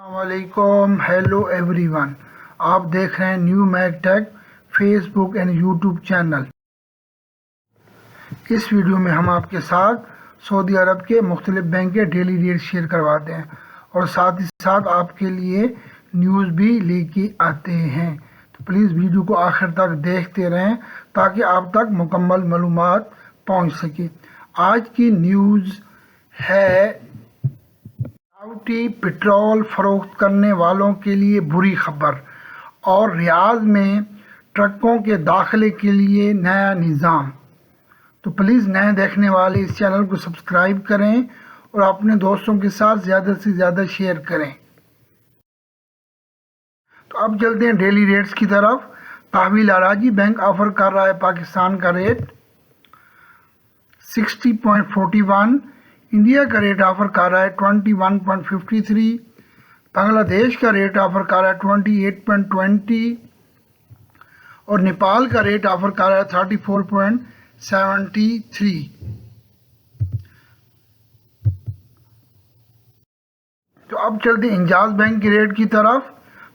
वालेकुम, hello everyone. आप देख रहे हैं new Mac tech Facebook and YouTube channel. इस वीडियो में हम आपके साथ सऊदी अरब के मुख्तलिफ बैंक के डेली रेट शेयर करवाते हैं और साथ ही साथ आपके लिए न्यूज़ भी लेके आते हैं। तो प्लीज़ वीडियो को आखिर तक देखते रहें ताकि आप तक मुकम्मल मालूमात पहुंच सके। आज की न्यूज़ है सऊदी पेट्रोल फरोख्त करने वालों के लिए बुरी खबर और रियाद में ट्रकों के दाखिले के लिए नया निज़ाम। तो प्लीज़ नए देखने वाले इस चैनल को सब्सक्राइब करें और अपने दोस्तों के साथ ज़्यादा से ज़्यादा शेयर करें। तो अब चलते हैं डेली रेट्स की तरफ। तहवील अराजी बैंक ऑफर कर रहा है पाकिस्तान का रेट 60.41, इंडिया का रेट ऑफर कर रहा है 21.53, बांग्लादेश का रेट ऑफर कर रहा है 28.20 और नेपाल का रेट ऑफर कर रहा है 34.73। तो अब चलते हैं इंजाज बैंक के रेट की तरफ।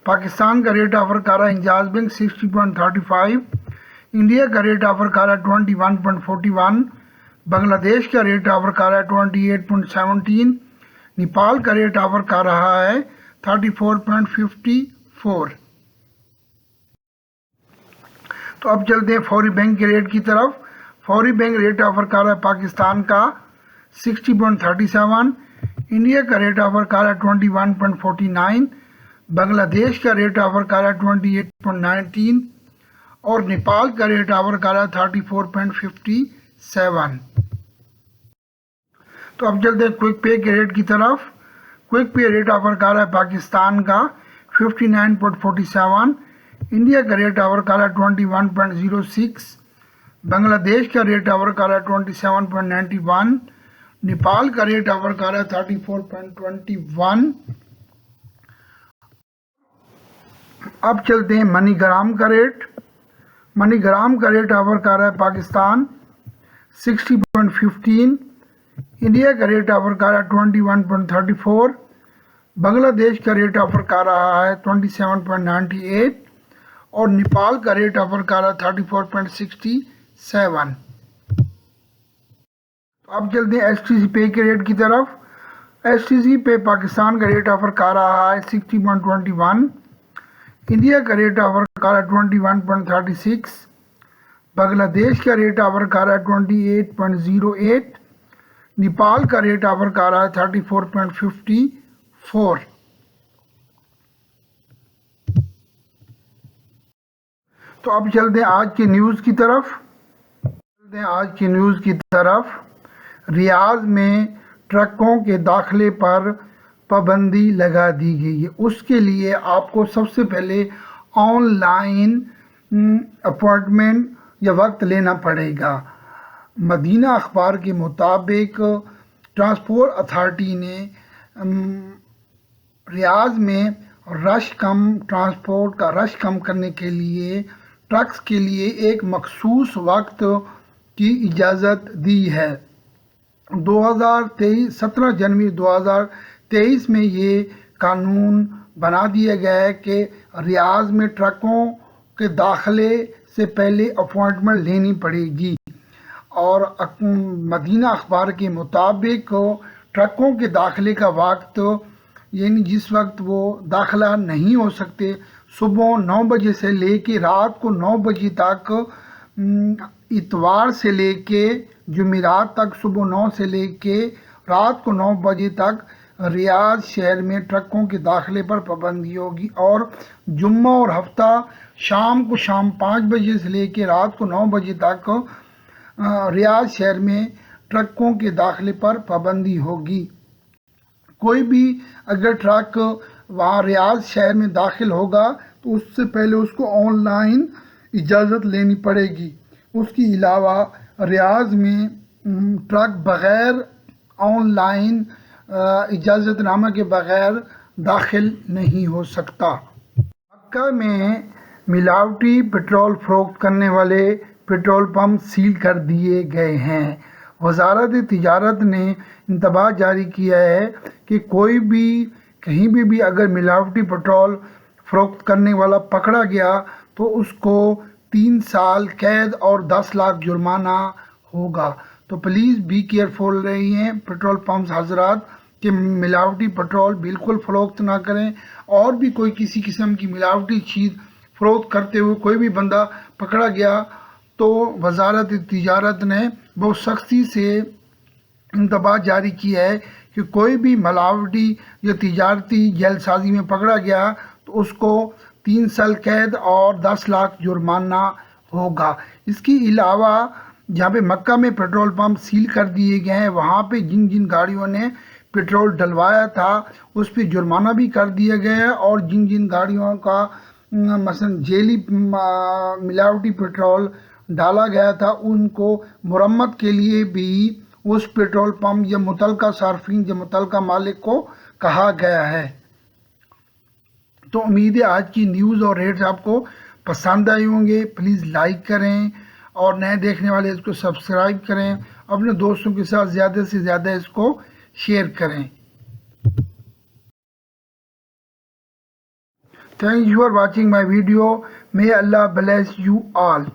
पाकिस्तान का रेट ऑफर कर रहा है इंजाज बैंक 60.35, इंडिया का रेट ऑफर कर रहा है 21.41, बांग्लादेश का रेट ऑफर कर रहा है 28.17, नेपाल का रेट ऑफर कर रहा है 34.54। तो अब चलते हैं फौरी बैंक के रेट की तरफ। फौरी बैंक रेट ऑफर कर रहा है पाकिस्तान का 60.37, इंडिया का रेट ऑफर कर रहा है 21.49, बांग्लादेश का रेट ऑफर कर रहा है 28.19 और नेपाल का रेट ऑफर कर रहा है 34.57। तो अब चलते हैं क्विक पे के रेट की तरफ। क्विक पे रेट ऑफर कर रहा है पाकिस्तान का 59.47, इंडिया का रेट ऑफर कर रहा है 21.06, बांग्लादेश का रेट ऑफर कर रहा है 27.91, नेपाल का रेट ऑफर कर रहा है 34.21। अब चलते हैं मनीग्राम का रेट। मनीग्राम का रेट ऑफर कर रहा है पाकिस्तान 60.15, इंडिया का रेट ऑफर कर रहा है 21.34, बांग्लादेश का रेट ऑफर कर रहा है 27.98 और नेपाल का रेट ऑफर कर रहा है 34.67। अब चलते हैं STC पे के रेट की तरफ। STC पे पाकिस्तान का रेट ऑफर कर रहा है 60.21, इंडिया का रेट ऑफर कर रहा है 21.36, बांग्लादेश का रेट ऑफर कर रहा है 28.08, नेपाल का रेट ऑफर कर रहा है 34.54। तो अब चलते हैं आज की न्यूज़ की तरफ। रियाद में ट्रकों के दाखिले पर पाबंदी लगा दी गई है। उसके लिए आपको सबसे पहले ऑनलाइन अपॉइंटमेंट या वक्त लेना पड़ेगा। मदीना अखबार के मुताबिक ट्रांसपोर्ट अथॉरिटी ने रियाद में ट्रांसपोर्ट का रश कम करने के लिए ट्रक्स के लिए एक मखसूस वक्त की इजाज़त दी है। 17 जनवरी 2023 में ये कानून बना दिया गया है कि रियाद में ट्रकों के दाखिले से पहले अपॉइंटमेंट लेनी पड़ेगी और मदीना अखबार के मुताबिक ट्रकों के दाखिले का वक्त यानी जिस वक्त वो दाखिला नहीं हो सकते सुबह 9 बजे से लेके रात को 9 बजे तक, इतवार से लेके जुमेरात तक सुबह 9 से लेके रात को 9 बजे तक रियाद शहर में ट्रकों के दाखिले पर पाबंदी होगी और जुम्मा और हफ्ता शाम 5 बजे से लेके रात को 9 बजे तक रियाद शहर में ट्रकों के दाखिले पर पाबंदी होगी। कोई भी अगर ट्रक वहाँ रियाद शहर में दाखिल होगा तो उससे पहले उसको ऑनलाइन इजाज़त लेनी पड़ेगी। उसके अलावा रियाद में ट्रक बग़ैर ऑनलाइन इजाज़तनामा के बग़ैर दाखिल नहीं हो सकता। मक्का में मिलावटी पेट्रोल फरोख्त करने वाले पेट्रोल पंप सील कर दिए गए हैं। वज़ारत तिजारत ने इंतबाह जारी किया है कि कोई भी کہیں بھی اگر ملاوٹی پیٹرول فروخت کرنے والا پکڑا گیا تو اس کو 3 سال قید اور 10 لاکھ جرمانہ ہوگا۔ تو پلیز بی کیئرفل رہیے پیٹرول پمپس حضرات کہ ملاوٹی پیٹرول بالکل فروخت نہ کریں، اور بھی کوئی کسی قسم کی ملاوٹی چیز فروخت کرتے ہوئے کوئی بھی بندہ پکڑا گیا تو وزارت تجارت نے بہت سختی سے انتباہ جاری کی ہے کہ کوئی بھی ملاوٹی یا تجارتی جعل سازی میں پکڑا گیا تو اس کو 3 سال قید اور 10 لاکھ جرمانہ ہوگا۔ اس کے علاوہ جہاں پہ مکہ میں پیٹرول پمپ سیل کر دیے گئے ہیں، وہاں پہ جن گاڑیوں نے پیٹرول ڈلوایا تھا اس پہ جرمانہ بھی کر دیا گیا ہے، اور جن گاڑیوں کا مثلا جیلی ملاوٹی پیٹرول ڈالا گیا تھا ان کو مرمت کے لیے بھی اس پیٹرول پمپ یا متعلقہ صارفین یا متعلقہ مالک کو کہا گیا ہے۔ تو امید ہے آج کی نیوز اور ریٹس آپ کو پسند آئی ہوں گے۔ پلیز لائک کریں اور نئے دیکھنے والے اس کو سبسکرائب کریں، اپنے دوستوں کے ساتھ زیادہ سے زیادہ اس کو شیئر کریں۔ Thanks for watching my video. May Allah bless you all.